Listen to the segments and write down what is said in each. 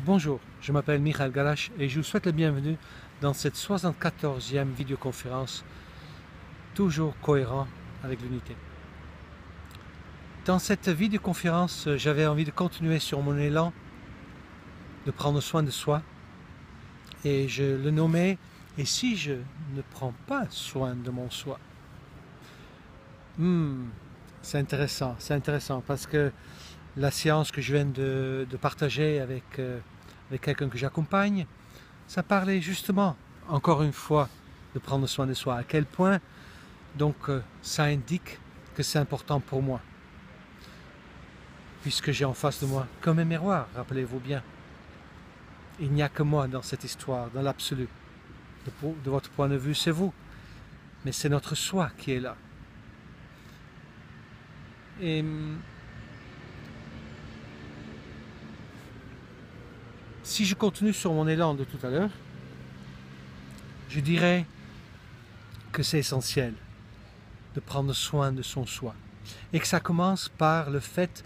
Bonjour, je m'appelle Michael Galache et je vous souhaite la bienvenue dans cette 74e vidéoconférence, toujours cohérent avec l'unité. Dans cette vidéoconférence, j'avais envie de continuer sur mon élan de prendre soin de soi et je le nommais « Et si je ne prends pas soin de mon soi ?» C'est intéressant parce que la séance que je viens de partager avec quelqu'un que j'accompagne, ça parlait justement, encore une fois, de prendre soin de soi. À quel point, donc, ça indique que c'est important pour moi. Puisque j'ai en face de moi comme un miroir, rappelez-vous bien. Il n'y a que moi dans cette histoire, dans l'absolu. De votre point de vue, c'est vous. Mais c'est notre soi qui est là. Et si je continue sur mon élan de tout à l'heure, je dirais que c'est essentiel de prendre soin de son soi. Et que ça commence par le fait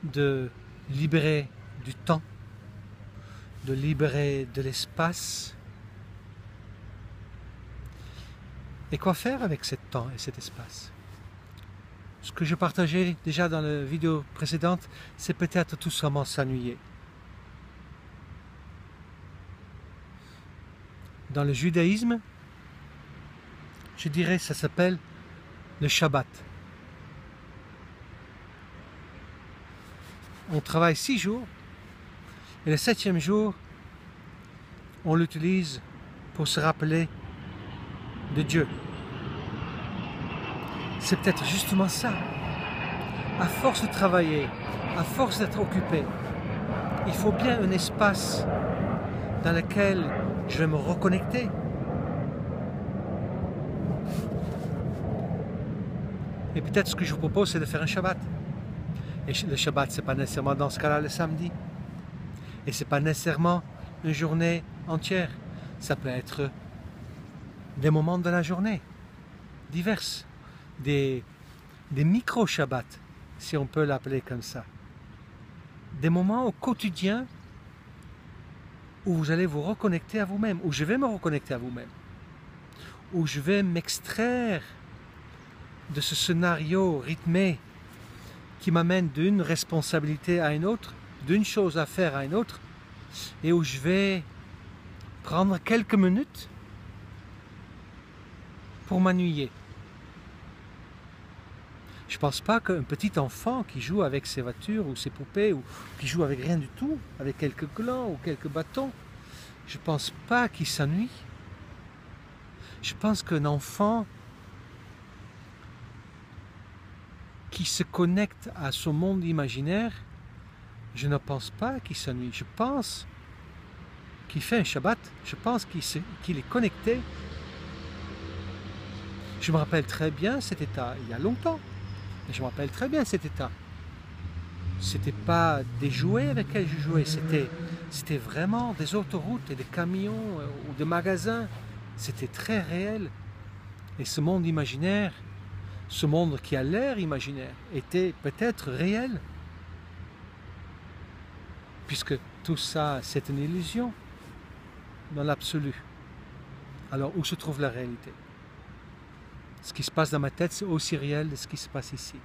de libérer du temps, de libérer de l'espace. Et quoi faire avec ce temps et cet espace? Ce que je partageais déjà dans la vidéo précédente, c'est peut-être tout simplement s'ennuyer. Dans le judaïsme, je dirais que ça s'appelle le Shabbat. On travaille 6 jours et le 7e jour, on l'utilise pour se rappeler de Dieu. C'est peut-être justement ça. À force de travailler, à force d'être occupé, il faut bien un espace dans lequel je vais me reconnecter. Et peut-être ce que je vous propose, c'est de faire un Shabbat. Et le Shabbat, ce n'est pas nécessairement dans ce cas-là le samedi. Et ce n'est pas nécessairement une journée entière. Ça peut être des moments de la journée, diverses. Des micro-Shabbats, si on peut l'appeler comme ça. Des moments au quotidien où vous allez vous reconnecter à vous-même, où je vais me reconnecter à vous-même, où je vais m'extraire de ce scénario rythmé qui m'amène d'une responsabilité à une autre, d'une chose à faire à une autre, et où je vais prendre quelques minutes pour m'ennuyer. Je ne pense pas qu'un petit enfant qui joue avec ses voitures ou ses poupées, ou qui joue avec rien du tout, avec quelques glands ou quelques bâtons, je ne pense pas qu'il s'ennuie. Je pense qu'un enfant qui se connecte à son monde imaginaire, je ne pense pas qu'il s'ennuie. Je pense qu'il fait un Shabbat, je pense qu'il est connecté. Je me rappelle très bien cet état, il y a longtemps. Et je me rappelle très bien cet état. C'était pas des jouets avec lesquels je jouais, c'était vraiment des autoroutes et des camions ou des magasins. C'était très réel. Et ce monde imaginaire, ce monde qui a l'air imaginaire, était peut-être réel. Puisque tout ça, c'est une illusion dans l'absolu. Alors où se trouve la réalité? Ce qui se passe dans ma tête, c'est aussi réel que ce qui se passe ici.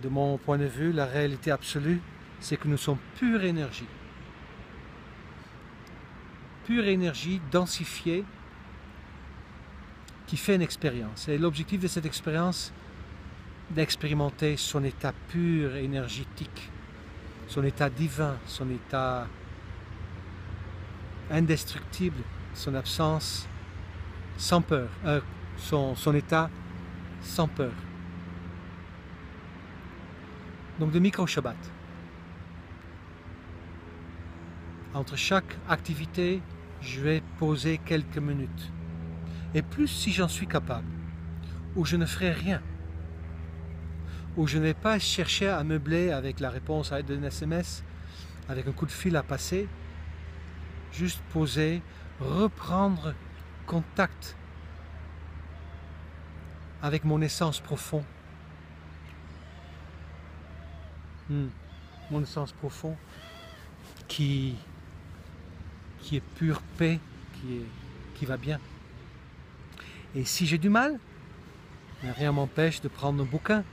De mon point de vue, la réalité absolue, c'est que nous sommes pure énergie. Pure énergie densifiée qui fait une expérience. Et l'objectif de cette expérience, d'expérimenter son état pur énergétique, son état divin, son état indestructible, son absence sans peur, son état sans peur. Donc de micro-Shabbat. Entre chaque activité, je vais poser quelques minutes. Et plus si j'en suis capable, où je ne ferai rien, où je ne vais pas chercher à meubler avec la réponse à d'un SMS, avec un coup de fil à passer, juste poser, reprendre contact avec mon essence profonde. mon essence profond, qui est pure paix, qui va bien. Et si j'ai du mal, rien m'empêche de prendre un bouquin,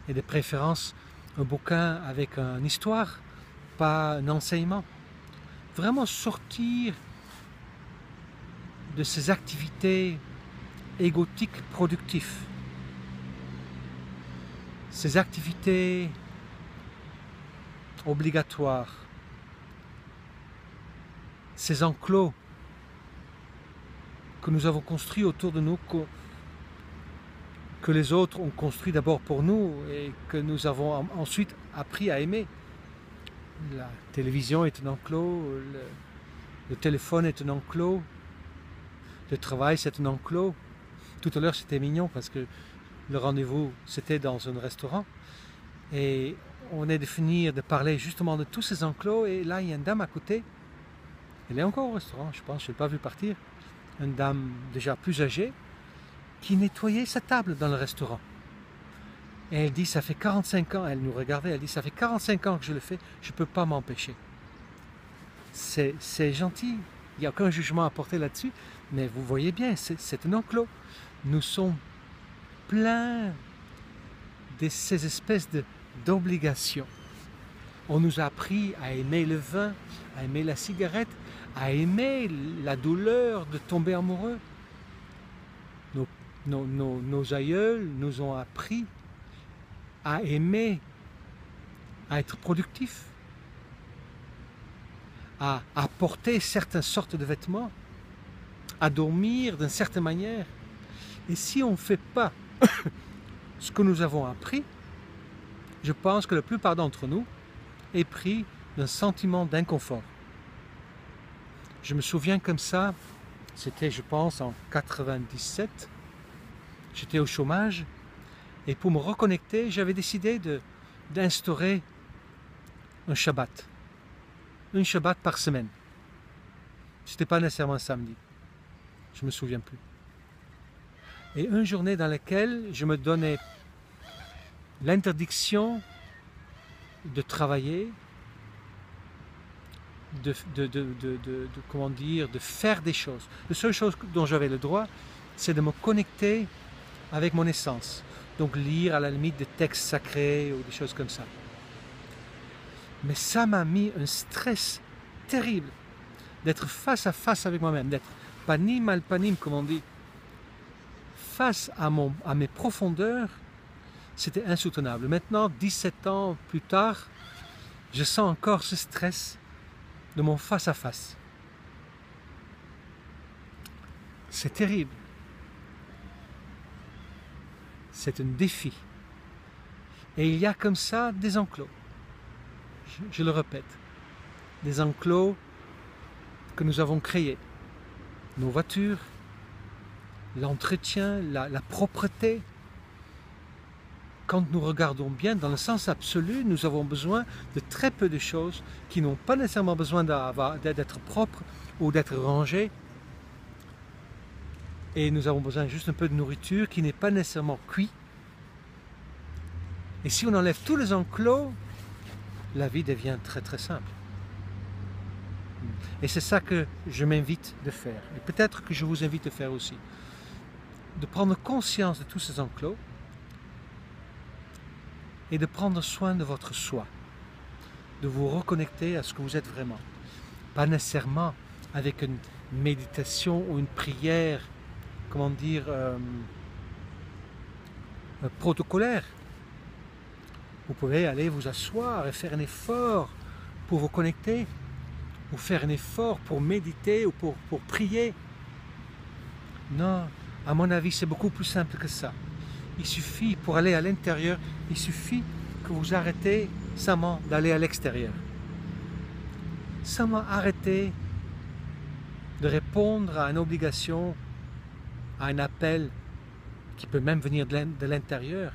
et de préférence un bouquin avec une histoire, pas un enseignement. Vraiment sortir de ces activités égotiques productives, ces activités obligatoires, ces enclos que nous avons construits autour de nous, que les autres ont construit d'abord pour nous et que nous avons ensuite appris à aimer. La télévision est un enclos, le téléphone est un enclos, le travail c'est un enclos. Tout à l'heure c'était mignon parce que le rendez-vous c'était dans un restaurant et on est de finir de parler justement de tous ces enclos et là il y a une dame à côté, elle est encore au restaurant je pense, je ne l'ai pas vue partir, une dame déjà plus âgée qui nettoyait sa table dans le restaurant. Et elle dit, ça fait 45 ans, elle nous regardait, elle dit, ça fait 45 ans que je le fais, je ne peux pas m'empêcher. C'est gentil, il n'y a aucun jugement à porter là-dessus, mais vous voyez bien, c'est un enclos. Nous sommes pleins de ces espèces d'obligations. On nous a appris à aimer le vin, à aimer la cigarette, à aimer la douleur de tomber amoureux. Nos aïeuls nous ont appris à aimer, à être productifs, à porter certaines sortes de vêtements, à dormir d'une certaine manière. Et si on ne fait pas ce que nous avons appris, je pense que la plupart d'entre nous est pris d'un sentiment d'inconfort. Je me souviens comme ça, c'était je pense en 97, j'étais au chômage et pour me reconnecter, j'avais décidé d'instaurer un Shabbat par semaine. Ce n'était pas nécessairement un samedi, je ne me souviens plus. Et une journée dans laquelle je me donnais l'interdiction de travailler, comment dire, de faire des choses. La seule chose dont j'avais le droit, c'est de me connecter avec mon essence. Donc lire à la limite des textes sacrés ou des choses comme ça. Mais ça m'a mis un stress terrible d'être face à face avec moi-même, d'être panim al panim, comme on dit, face à mes profondeurs. C'était insoutenable. Maintenant, 17 ans plus tard, je sens encore ce stress de mon face à face. C'est terrible. C'est un défi. Et il y a comme ça des enclos. Je le répète. Des enclos que nous avons créés. Nos voitures, l'entretien, la propreté. Quand nous regardons bien, dans le sens absolu, nous avons besoin de très peu de choses qui n'ont pas nécessairement besoin d'être propres ou d'être rangées. Et nous avons besoin juste un peu de nourriture qui n'est pas nécessairement cuite. Et si on enlève tous les enclos, la vie devient très très simple. Et c'est ça que je m'invite de faire. Et peut-être que je vous invite de faire aussi. De prendre conscience de tous ces enclos et de prendre soin de votre soi. De vous reconnecter à ce que vous êtes vraiment. Pas nécessairement avec une méditation ou une prière, comment dire, protocolaire. Vous pouvez aller vous asseoir et faire un effort pour vous connecter, ou faire un effort pour méditer ou pour prier. Non, à mon avis, c'est beaucoup plus simple que ça. Il suffit, pour aller à l'intérieur, il suffit que vous arrêtez seulement d'aller à l'extérieur. Seulement arrêtez de répondre à une obligation, à un appel qui peut même venir de l'intérieur,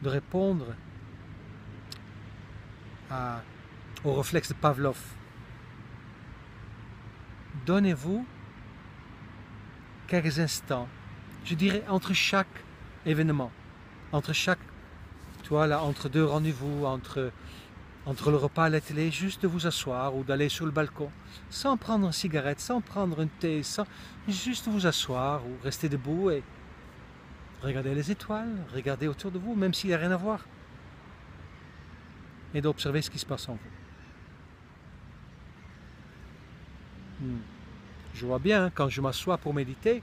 de répondre au réflexe de Pavlov. Donnez-vous quelques instants, je dirais entre chaque événement, entre chaque, tu vois là, entre deux rendez-vous, entre entre le repas et la télé, juste de vous asseoir ou d'aller sur le balcon, sans prendre une cigarette, sans prendre un thé, sans juste vous asseoir ou rester debout et regarder les étoiles, regarder autour de vous, même s'il n'y a rien à voir, et d'observer ce qui se passe en vous. Je vois bien, quand je m'assois pour méditer,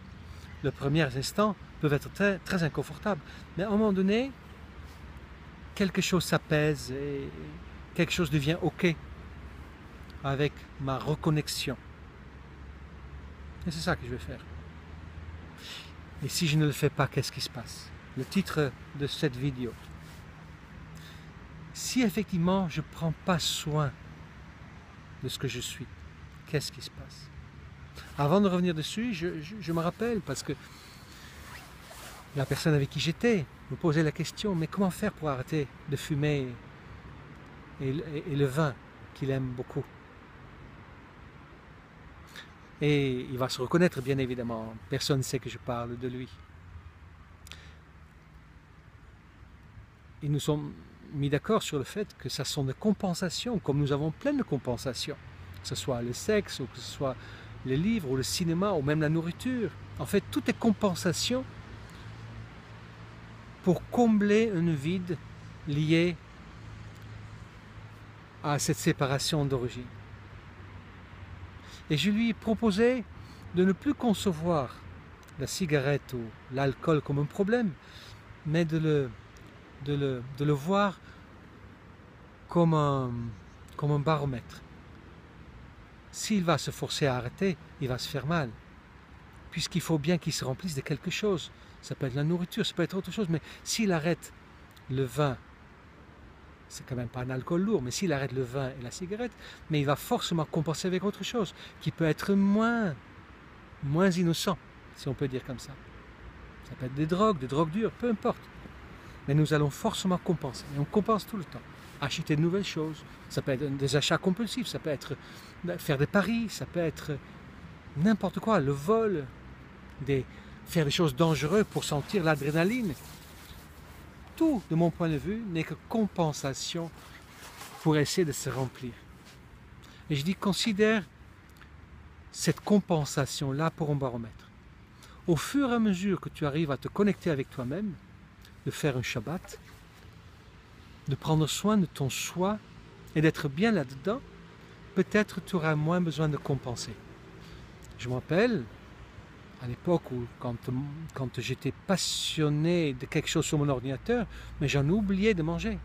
les premiers instants peuvent être très, très inconfortables, mais à un moment donné, quelque chose s'apaise et quelque chose devient OK avec ma reconnexion. Et c'est ça que je vais faire. Et si je ne le fais pas, qu'est-ce qui se passe? Le titre de cette vidéo. Si effectivement je ne prends pas soin de ce que je suis, qu'est-ce qui se passe? Avant de revenir dessus, je me rappelle, parce que la personne avec qui j'étais me posait la question, mais comment faire pour arrêter de fumer et le vin qu'il aime beaucoup? Et il va se reconnaître, bien évidemment, personne ne sait que je parle de lui. Et nous sommes mis d'accord sur le fait que ça sont des compensations, comme nous avons plein de compensations, que ce soit le sexe, ou que ce soit les livres, ou le cinéma, ou même la nourriture. En fait, tout est compensation pour combler un vide lié à cette séparation d'origine. Et je lui ai proposé de ne plus concevoir la cigarette ou l'alcool comme un problème, mais de le voir comme un baromètre. S'il va se forcer à arrêter, il va se faire mal, puisqu'il faut bien qu'il se remplisse de quelque chose. Ça peut être la nourriture, ça peut être autre chose, mais s'il arrête le vin, c'est quand même pas un alcool lourd, mais s'il arrête le vin et la cigarette, mais il va forcément compenser avec autre chose, qui peut être moins innocent, si on peut dire comme ça. Ça peut être des drogues dures, peu importe. Mais nous allons forcément compenser, et on compense tout le temps. Acheter de nouvelles choses, ça peut être des achats compulsifs, ça peut être faire des paris, ça peut être n'importe quoi, le vol, faire des choses dangereuses pour sentir l'adrénaline. Tout, de mon point de vue, n'est que compensation pour essayer de se remplir. Et je dis, considère cette compensation-là pour un baromètre. Au fur et à mesure que tu arrives à te connecter avec toi-même, de faire un Shabbat, de prendre soin de ton soi et d'être bien là-dedans, peut-être tu auras moins besoin de compenser. Je me rappelle, à l'époque où quand j'étais passionné de quelque chose sur mon ordinateur, mais j'en oubliais de manger.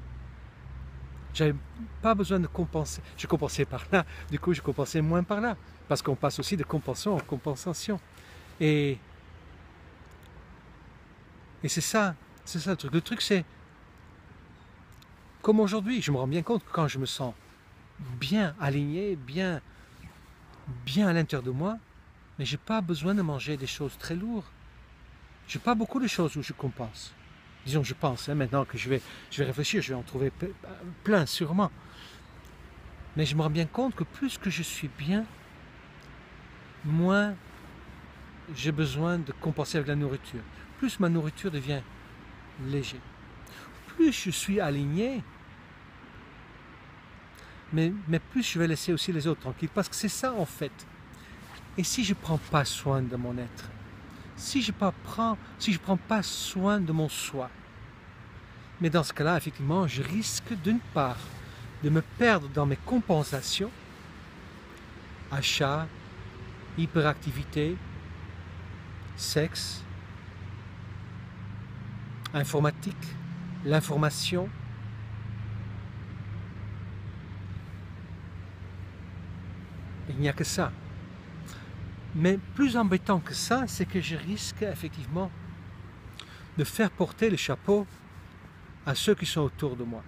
J'avais pas besoin de compenser. Je compensais par là, du coup je compensais moins par là, parce qu'on passe aussi de compensation en compensation. Et c'est ça le truc. Le truc c'est, comme aujourd'hui, je me rends bien compte que quand je me sens bien aligné, bien à l'intérieur de moi, mais j'ai pas besoin de manger des choses très lourdes. J'ai pas beaucoup de choses où je compense. Disons, je pense, maintenant que je vais réfléchir, je vais en trouver plein sûrement. Mais je me rends bien compte que plus que je suis bien, moins j'ai besoin de compenser avec la nourriture. Plus ma nourriture devient léger. Plus je suis aligné, mais plus je vais laisser aussi les autres tranquilles. Parce que c'est ça en fait. Et si je ne prends pas soin de mon être, si je ne prends pas soin de mon soi, mais dans ce cas-là, effectivement, je risque d'une part de me perdre dans mes compensations, achat, hyperactivité, sexe, informatique, l'information. Il n'y a que ça. Mais plus embêtant que ça, c'est que je risque effectivement de faire porter le chapeau à ceux qui sont autour de moi.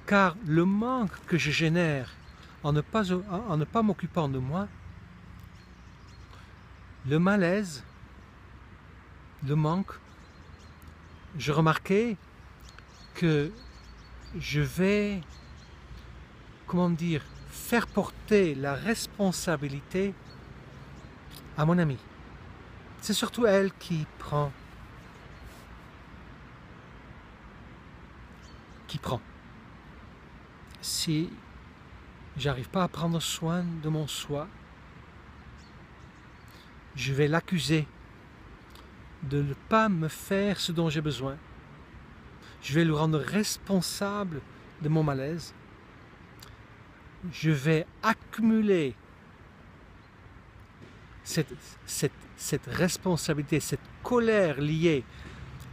Car le manque que je génère en ne pas m'occupant de moi, le malaise, le manque, je remarquais que je vais, comment dire, faire porter la responsabilité à mon amie. C'est surtout elle qui prend. si j'arrive pas à prendre soin de mon soi, je vais l'accuser de ne pas me faire ce dont j'ai besoin. Je vais le rendre responsable de mon malaise. Je vais accumuler cette responsabilité, cette colère liée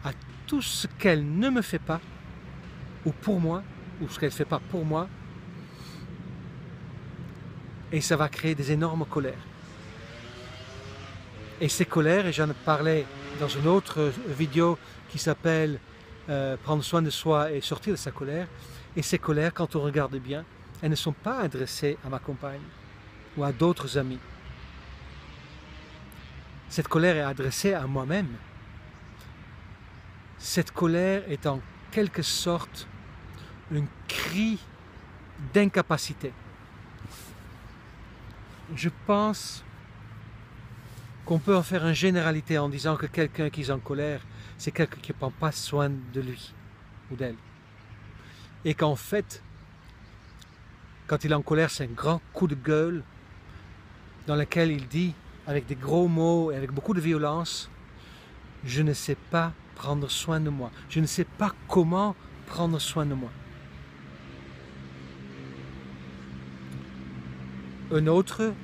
à tout ce qu'elle ne me fait pas, ou pour moi, ou ce qu'elle ne fait pas pour moi, et ça va créer des énormes colères. Et ces colères, et j'en ai parlé dans une autre vidéo qui s'appelle prendre soin de soi et sortir de sa colère, et ces colères, quand on regarde bien, elles ne sont pas adressées à ma compagne ou à d'autres amis. Cette colère est adressée à moi-même. Cette colère est en quelque sorte un cri d'incapacité. Je pense qu'on peut en faire une généralité en disant que quelqu'un qui est en colère, c'est quelqu'un qui ne prend pas soin de lui ou d'elle. Et qu'en fait, quand il est en colère, c'est un grand coup de gueule dans lequel il dit, avec des gros mots et avec beaucoup de violence, « Je ne sais pas prendre soin de moi. Je ne sais pas comment prendre soin de moi. » Un autre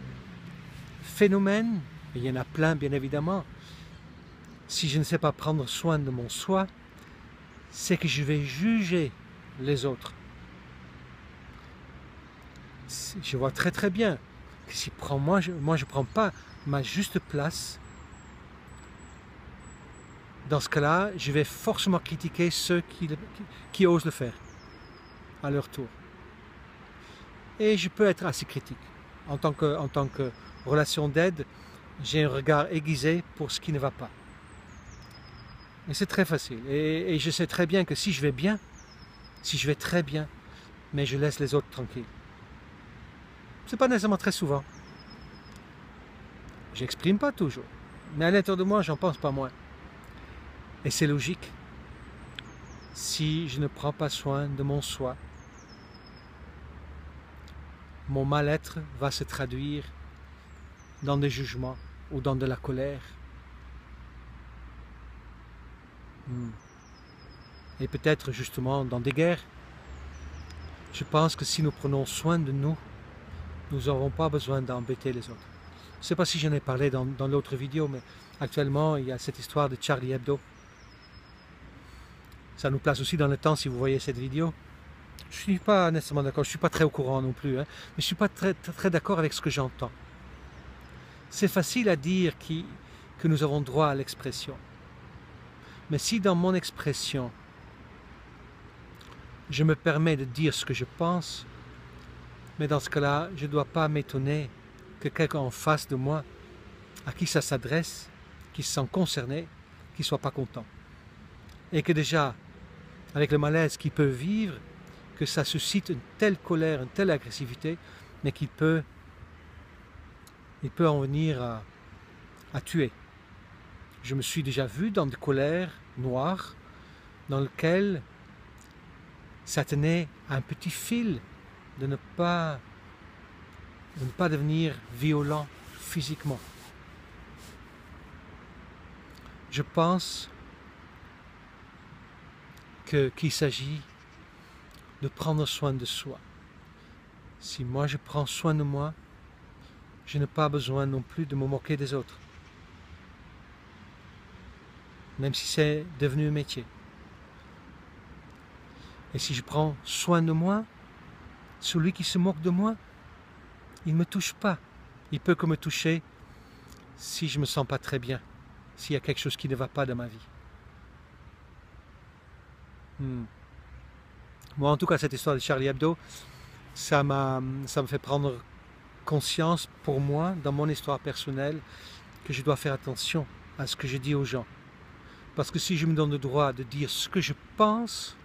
phénomène, et il y en a plein bien évidemment, si je ne sais pas prendre soin de mon soi, c'est que je vais juger les autres. Je vois très très bien que si moi je ne prends pas ma juste place, dans ce cas-là, je vais forcément critiquer ceux qui osent le faire à leur tour. Et je peux être assez critique. En tant que relation d'aide, j'ai un regard aiguisé pour ce qui ne va pas. Et c'est très facile. Et je sais très bien que si je vais bien, si je vais très bien, mais je laisse les autres tranquilles. Ce n'est pas nécessairement très souvent. J'exprime pas toujours. Mais à l'intérieur de moi, j'en pense pas moins. Et c'est logique. Si je ne prends pas soin de mon soi, mon mal-être va se traduire dans des jugements ou dans de la colère. Et peut-être justement dans des guerres. Je pense que si nous prenons soin de nous, nous n'aurons pas besoin d'embêter les autres. Je ne sais pas si j'en ai parlé dans l'autre vidéo, mais actuellement il y a cette histoire de Charlie Hebdo. Ça nous place aussi dans le temps si vous voyez cette vidéo. Je ne suis pas nécessairement d'accord, je ne suis pas très au courant non plus, hein, mais je ne suis pas très d'accord avec ce que j'entends. C'est facile à dire que nous avons droit à l'expression. Mais si dans mon expression, je me permets de dire ce que je pense, mais dans ce cas-là, je ne dois pas m'étonner que quelqu'un en face de moi, à qui ça s'adresse, qui se sent concerné, qui ne soit pas content. Et que déjà, avec le malaise qu'il peut vivre, que ça suscite une telle colère, une telle agressivité, mais qu'il peut en venir à tuer. Je me suis déjà vu dans des colères noires, dans lesquelles ça tenait à un petit fil de ne pas devenir violent physiquement. Je pense qu'il s'agit de prendre soin de soi. Si moi je prends soin de moi, je n'ai pas besoin non plus de me moquer des autres. Même si c'est devenu un métier. Et si je prends soin de moi, celui qui se moque de moi, il ne me touche pas. Il peut que me toucher si je ne me sens pas très bien, s'il y a quelque chose qui ne va pas dans ma vie. Moi, en tout cas, cette histoire de Charlie Hebdo, ça me fait prendre conscience pour moi, dans mon histoire personnelle, que je dois faire attention à ce que je dis aux gens. Parce que si je me donne le droit de dire ce que je pense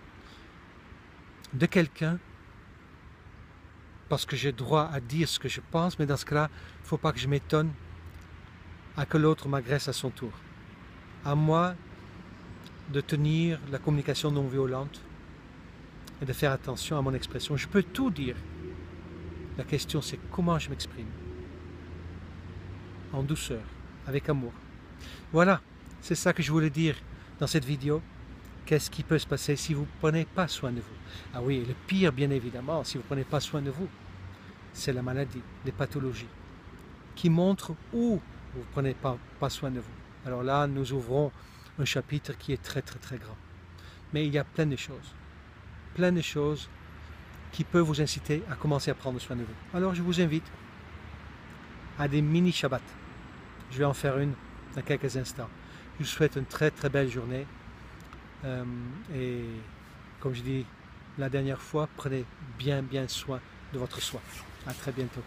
de quelqu'un, parce que j'ai droit à dire ce que je pense, mais dans ce cas-là, il ne faut pas que je m'étonne à que l'autre m'agresse à son tour. À moi de tenir la communication non violente et de faire attention à mon expression. Je peux tout dire. La question c'est comment je m'exprime. En douceur, avec amour. Voilà, c'est ça que je voulais dire dans cette vidéo. Qu'est-ce qui peut se passer si vous ne prenez pas soin de vous? Ah oui, le pire bien évidemment, si vous ne prenez pas soin de vous, c'est la maladie, les pathologies, qui montrent où vous ne prenez pas soin de vous. Alors là, nous ouvrons un chapitre qui est très grand. Mais il y a plein de choses qui peuvent vous inciter à commencer à prendre soin de vous. Alors je vous invite à des mini-shabbats. Je vais en faire une dans quelques instants. Je vous souhaite une très belle journée. Et comme je dis la dernière fois, prenez bien soin de votre soi. À très bientôt.